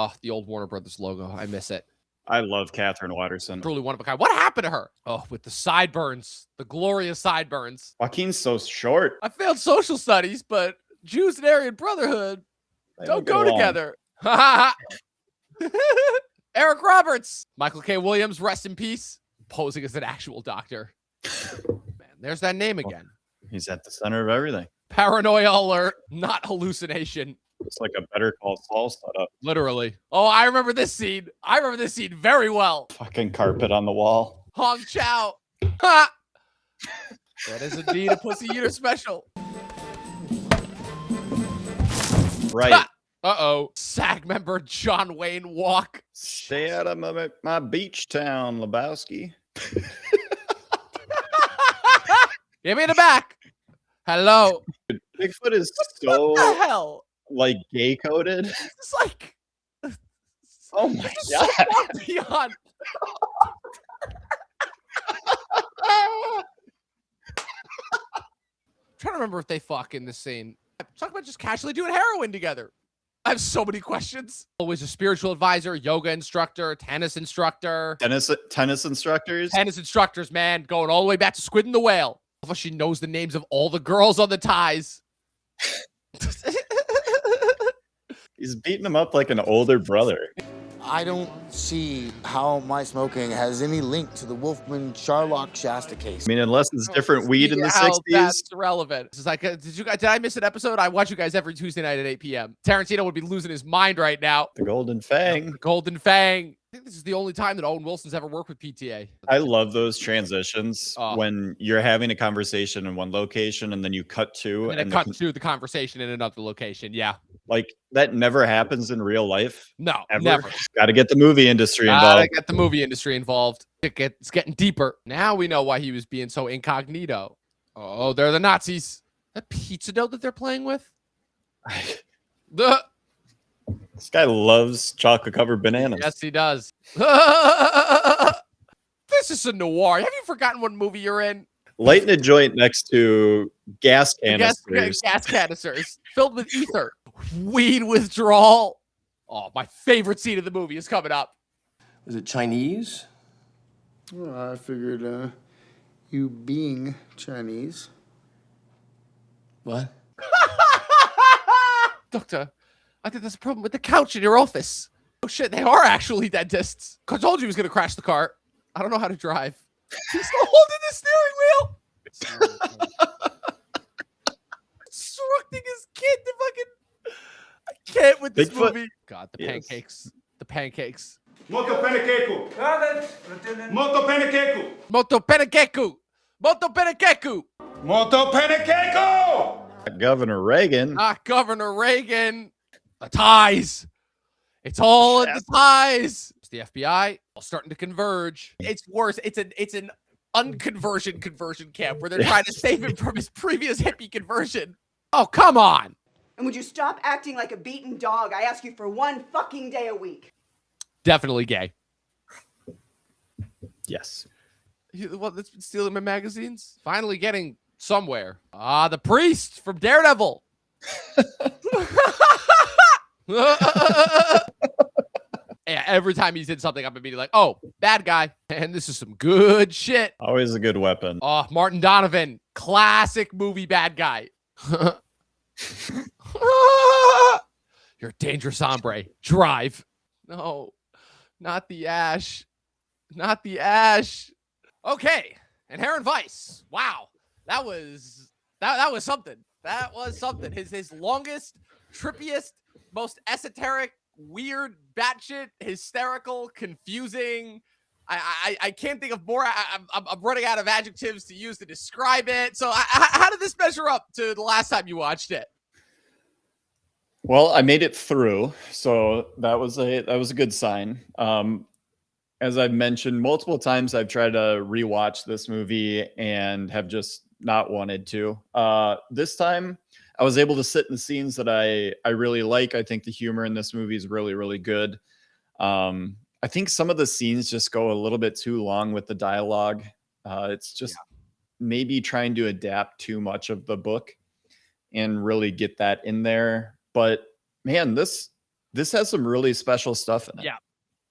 Oh, the old Warner Brothers logo. I miss it. I love Catherine Watterson. Truly one of a kind. What happened to her? Oh, with the sideburns, the glorious sideburns. Joaquin's so short. I failed social studies, but Jews and Aryan Brotherhood don't go together. Eric Roberts. Michael K. Williams, rest in peace. Posing as an actual doctor. Man, there's that name again. He's at the center of everything. Paranoia alert, not hallucination. It's like a Better Call Saul setup. Literally. Oh, I remember this scene. I remember this scene very well. Fucking carpet on the wall. Hong Chow. Ha! That is indeed a pussy eater special. Right. Ha! Uh-oh. SAG member John Wayne Walk. Stay out of my beach town, Lebowski. Give me the back. Hello. Bigfoot is What the so hell? like gay coded. It's like, Oh my so god. far beyond. I'm trying to remember if they fuck in this scene. Talk about just casually doing heroin together. I have so many questions. Always a spiritual advisor, yoga instructor, tennis instructor. Tennis instructors. Tennis instructors, man, going all the way back to Squid and the Whale. She knows the names of all the girls on the ties. He's beating him up like an older brother. I don't see how my smoking has any link to the Wolfman Sharlock Shasta case. I mean, unless it's different weed in the How 60s. That's irrelevant. It's like, did I miss an episode? I watch you guys every Tuesday night at 8 p.m. Tarantino would be losing his mind right now. The Golden Fang. The Golden Fang. I think this is the only time that Owen Wilson's ever worked with PTA. I love those transitions Oh. when you're having a conversation in one location and then you cut to And then cut to the conversation in another location. Yeah. like that never happens in real life. No, Ever. never. Got to get the movie industry Gotta involved. get the movie industry involved. It's getting deeper. Now we know why he was being so incognito. Oh, they're the Nazis. That pizza dough that they're playing with? This guy loves chocolate covered bananas. Yes, he does. This is a noir. Have you forgotten what movie you're in? Lighting a joint next to gas canisters. Gas canisters filled with ether. Weed withdrawal. Oh, my favorite scene of the movie is coming up. Was it Chinese? Well, I figured you being Chinese. What? Doctor, I think there's a problem with the couch in your office. Oh shit, they are actually dentists. I told you he was gonna crash the car. I don't know how to drive. He's still holding the steering wheel. Instructing his kid to fucking. I can't with this Bigfoot. movie. God, the Yes. pancakes. The pancakes. Moto Penekeku. Moto Penekeku. Moto Penekeku. Moto Penekeku. Moto Penekeku. Governor Reagan. Not Governor Reagan. The ties. It's all in the ties. It's the FBI all starting to converge. It's worse. It's an unconversion conversion camp where they're trying to save him from his previous hippie conversion. Oh, come on. And would you stop acting like a beaten dog? I ask you for one fucking day a week. Definitely gay. Yes. What, that's been stealing my magazines? Finally getting somewhere. Ah, the priest from Daredevil. Yeah, every time he's in something, I'm immediately like, oh, bad guy. And this is some good shit. Always a good weapon. Oh, Martin Donovan. Classic movie bad guy. You're a dangerous hombre. Drive. No, not the ash. Not the ash. Okay. Inherent Vice. Wow. That was something. That was something. His longest, trippiest, most esoteric, weird, batshit, hysterical, confusing. I can't think of more. I'm running out of adjectives to use to describe it. So how did this measure up to the last time you watched it? Well, I made it through, so that was a good sign. As I've mentioned multiple times, I've tried to rewatch this movie and have just not wanted to. This time, I was able to sit in the scenes that I really like. I think the humor in this movie is really, really good. I think some of the scenes just go a little bit too long with the dialogue. It's just maybe trying to adapt too much of the book and really get that in there. But man, this this has some really special stuff in it. Yeah.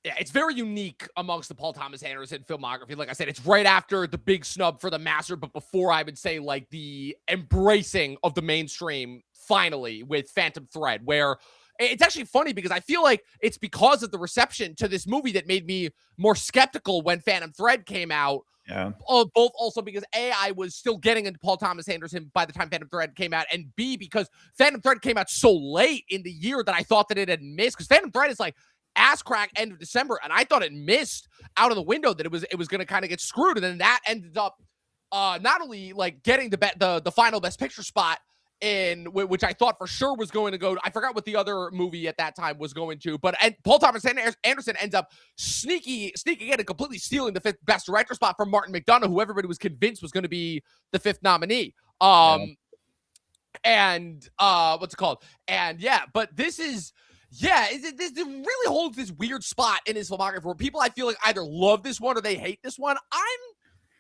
Yeah, it's very unique amongst the Paul Thomas Anderson filmography. Like I said, it's right after the big snub for The Master, but before, I would say, like, the embracing of the mainstream finally with Phantom Thread, where it's actually funny because I feel like it's because of the reception to this movie that made me more skeptical when Phantom Thread came out. Yeah. Both also because A, I was still getting into Paul Thomas Anderson by the time Phantom Thread came out, and B, because Phantom Thread came out so late in the year that I thought that it had missed, because Phantom Thread is like ass crack end of December, and I thought it missed out of the window, that it was going to kind of get screwed, and then that ended up not only like getting the final Best Picture spot, in which I thought for sure was going to go. I forgot what the other movie at that time was going to, but Paul Thomas Anderson ends up sneaking in and completely stealing the 5th Best Director spot from Martin McDonagh, who everybody was convinced was going to be the 5th nominee. And what's it called? And yeah, but this is. Yeah, this really holds this weird spot in his filmography where people, I feel like, either love this one or they hate this one. I'm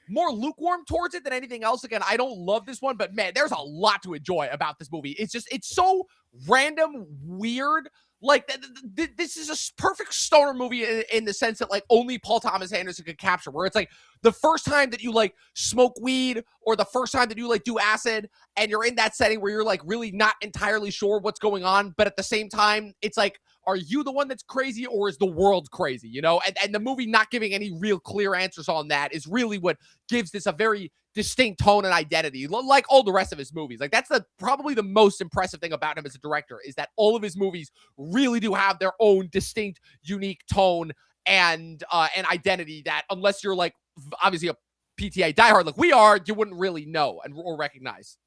more lukewarm towards it than anything else. Again, I don't love this one, but man, there's a lot to enjoy about this movie. It's so random, weird. Like, this is a perfect stoner movie in the sense that, like, only Paul Thomas Anderson could capture, where it's like the first time that you, like, smoke weed, or the first time that you, like, do acid, and you're in that setting where you're, like, really not entirely sure what's going on, but at the same time, it's like, are you the one that's crazy, or is the world crazy, you know? And the movie not giving any real clear answers on that is really what gives this a very distinct tone and identity, like all the rest of his movies. Like, that's probably the most impressive thing about him as a director, is that all of his movies really do have their own distinct, unique tone and identity that, unless you're, like, obviously a PTA diehard like we are, you wouldn't really know or recognize.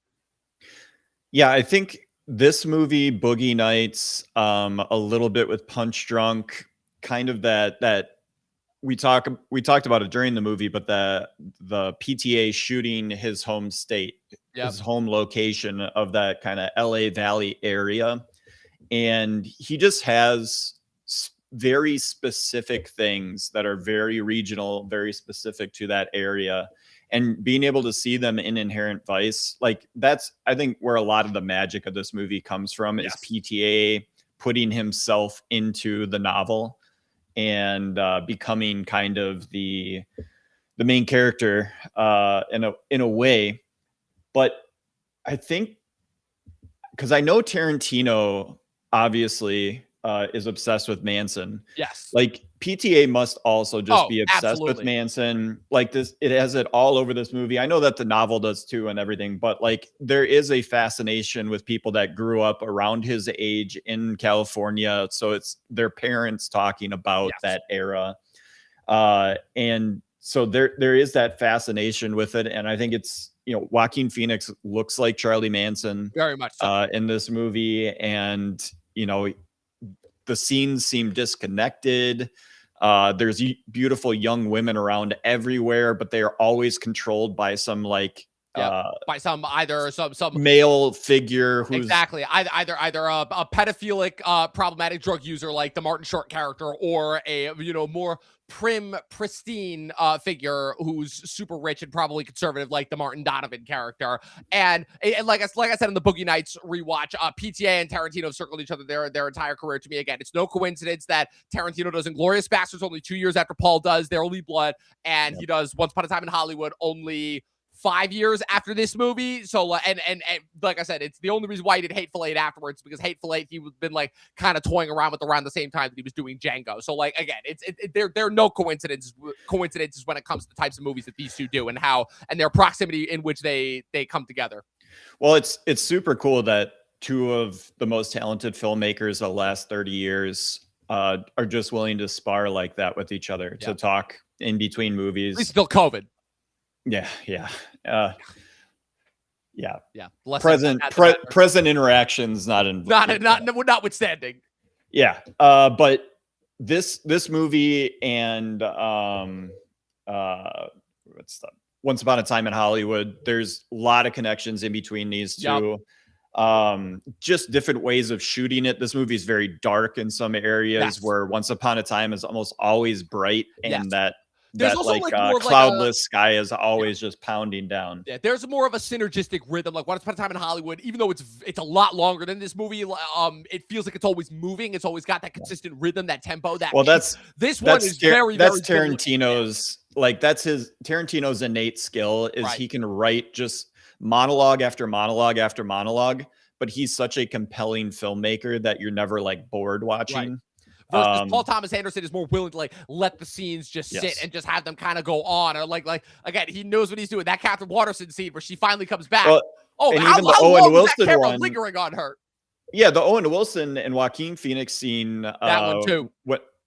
Yeah, I think this movie, Boogie Nights, a little bit with Punch Drunk, kind of that we talked about it during the movie, but the PTA shooting his home state, his home location of that kind of LA Valley area. And he just has very specific things that are very regional, very specific to that area. And being able to see them in Inherent Vice, like, that's, I think, where a lot of the magic of this movie comes from, is PTA putting himself into the novel and becoming kind of the main character in a way. But I think, because I know Tarantino obviously is obsessed with Manson. Yes. Like, PTA must also just be obsessed with Manson. Like, this, it has it all over this movie. I know that the novel does too and everything, but, like, there is a fascination with people that grew up around his age in California. So it's their parents talking about that era. And so there is that fascination with it. And I think it's, you know, Joaquin Phoenix looks like Charlie Manson very much so in this movie. And, you know, the scenes seem disconnected. There's beautiful young women around everywhere, but they are always controlled by some, like, by some male figure who's either a pedophilic problematic drug user like the Martin Short character, or a, you know, more pristine figure who's super rich and probably conservative like the Martin Donovan character. And like I said in the Boogie Nights rewatch, PTA and Tarantino circled each other their entire career. To me, again, it's no coincidence that Tarantino does Inglourious Basterds only 2 years after Paul does There Will Be Blood, and he does Once Upon a Time in Hollywood only 5 years after this movie. So, and like I said, it's the only reason why he did Hateful Eight afterwards, because Hateful Eight, he was been, like, kind of toying around with around the same time that he was doing Django. So, like, again, there are no coincidences when it comes to the types of movies that these two do, and their proximity in which they come together. Well, it's super cool that two of the most talented filmmakers of the last 30 years are just willing to spar like that with each other, to talk in between movies. At least till COVID. Yeah. Present interactions notwithstanding. Yeah. But this movie and Once Upon a Time in Hollywood, there's a lot of connections in between these two. Just different ways of shooting it. This movie is very dark in some areas, where Once Upon a Time is almost always bright, and that There's that also, like, like, more of, like, cloudless sky is always just pounding down. Yeah, there's more of a synergistic rhythm. Like Once Upon a Time in Hollywood, even though it's a lot longer than this movie, it feels like it's always moving. It's always got that consistent rhythm, that tempo. That Well, pace. This one is very, that's very Tarantino's like that's Tarantino's innate skill is Right. he can write just monologue after monologue after monologue, but he's such a compelling filmmaker that you're never like bored watching. Versus Paul Thomas Anderson is more willing to like let the scenes just sit Yes. and just have them kind of go on, or like again, he knows what he's doing. That Catherine Waterston scene where she finally comes back. Well, Oh, and how even the long Owen was that Wilson camera one- lingering on her? Yeah, the Owen Wilson and Joaquin Phoenix scene, That one too.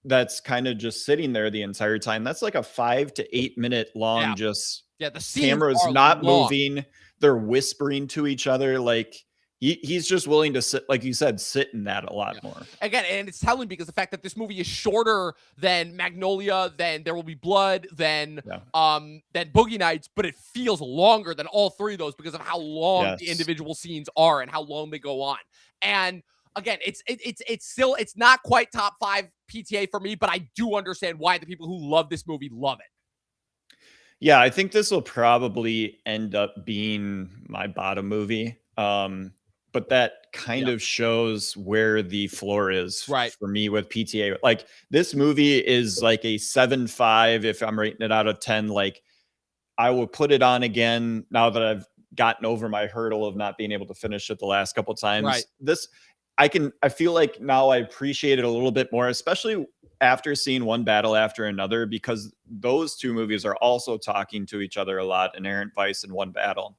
That's kind of just sitting there the entire time. That's like a 5 to 8 minute long, just Yeah, the scenes cameras are not long. moving. They're whispering to each other. Like he's just willing to sit, like you said, sit in that a lot more. Again, and it's telling because the fact that this movie is shorter than Magnolia, than There Will Be Blood, than Boogie Nights, but it feels longer than all three of those because of how long the individual scenes are and how long they go on. And again, it's not quite top 5 PTA for me, but I do understand why the people who love this movie love it. Yeah, I think this will probably end up being my bottom movie. But that kind of shows where the floor is for me with PTA. Like this movie is like a 7.5 if I'm rating it out of 10. Like I will put it on again now that I've gotten over my hurdle of not being able to finish it the last couple of times. I feel like now I appreciate it a little bit more, especially after seeing One Battle After Another, because those two movies are also talking to each other a lot, Inherent Vice and One Battle.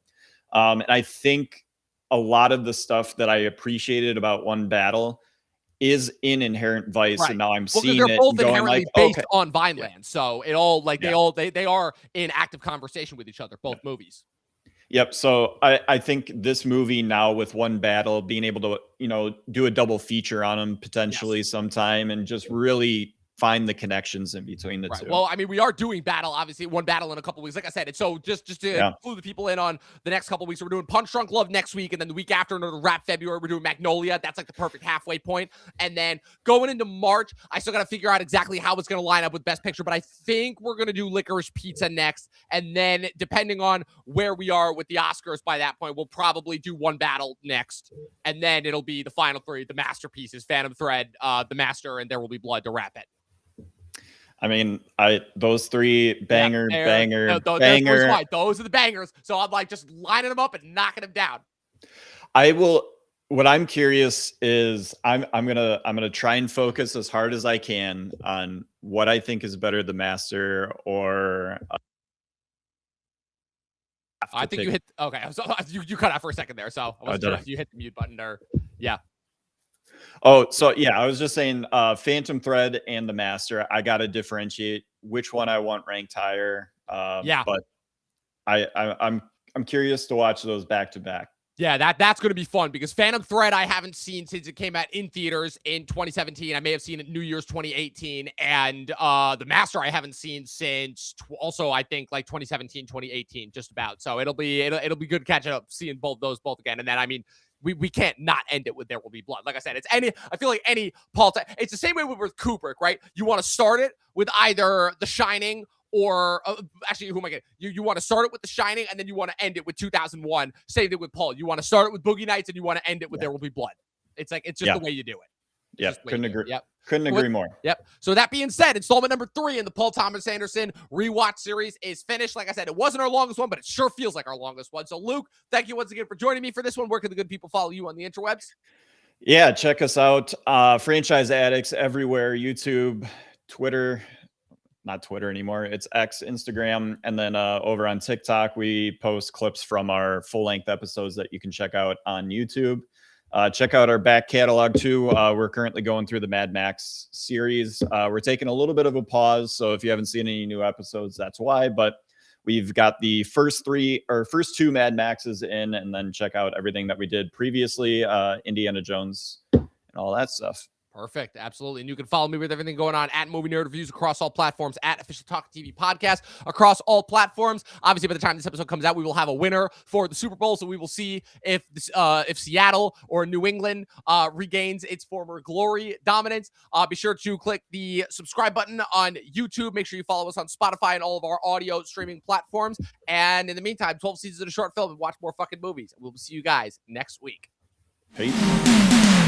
And I think a lot of the stuff that I appreciated about One Battle is in Inherent Vice, and now I'm seeing they're it both and going inherently like, based okay. on Vineland, so it all like they are in active conversation with each other, both movies. Yep. So I think this movie now with One Battle being able to, do a double feature on them potentially sometime and just really find the connections in between the two. Well, I mean, we are doing One Battle in a couple weeks. Like I said, it's so just to clue the people in on the next couple weeks, we're doing Punch Drunk Love next week, and then the week after, another wrap February, we're doing Magnolia. That's like the perfect halfway point. And then going into March, I still got to figure out exactly how it's going to line up with Best Picture, but I think we're going to do Licorice Pizza next. And then depending on where we are with the Oscars by that point, we'll probably do One Battle next. And then it'll be the final three, the masterpieces, Phantom Thread, The Master, and There Will Be Blood to wrap it. I mean, those three banger. Those are the bangers. So I'm like just lining them up and knocking them down. What I'm curious is I'm gonna try and focus as hard as I can on what I think is better, The Master or. I think you hit. Okay, so you cut out for a second there, so I wasn't sure if you hit the mute button or Oh, so yeah, I was just saying Phantom Thread and The Master. I got to differentiate which one I want ranked higher. But I'm curious to watch those back to back. Yeah, that's going to be fun because Phantom Thread I haven't seen since it came out in theaters in 2017. I may have seen it New Year's 2018, and The Master I haven't seen since also I think like 2017, 2018, just about. So it'll be good catching up, seeing both again, and then I mean. We can't not end it with There Will Be Blood. Like I said, I feel like any Paul. It's the same way with Kubrick, right? You want to start it with either The Shining or actually, who am I getting? You want to start it with The Shining and then you want to end it with 2001. Same thing with Paul. You want to start it with Boogie Nights and you want to end it with There Will Be Blood. It's just the way you do it. Couldn't agree. Couldn't agree more. Yep. So that being said, installment number 3 in the Paul Thomas Anderson rewatch series is finished. Like I said, it wasn't our longest one, but it sure feels like our longest one. So Luke, thank you once again for joining me for this one. Where can the good people follow you on the interwebs? Yeah, check us out. Franchise Addicts everywhere. YouTube, Twitter, not Twitter anymore. It's X, Instagram. And then over on TikTok, we post clips from our full-length episodes that you can check out on YouTube. Check out our back catalog too. We're currently going through the Mad Max series. We're taking a little bit of a pause, so if you haven't seen any new episodes, that's why. But we've got the first 2 Mad Maxes in, and then check out everything that we did previously, Indiana Jones and all that stuff. Perfect. Absolutely. And you can follow me with everything going on at Movie Nerd Reviews across all platforms, at Official Talk TV Podcast across all platforms. Obviously, by the time this episode comes out, we will have a winner for the Super Bowl. So we will see if Seattle or New England regains its former glory dominance. Be sure to click the subscribe button on YouTube. Make sure you follow us on Spotify and all of our audio streaming platforms. And in the meantime, 12 seasons of a short film and watch more fucking movies. We'll see you guys next week. Peace.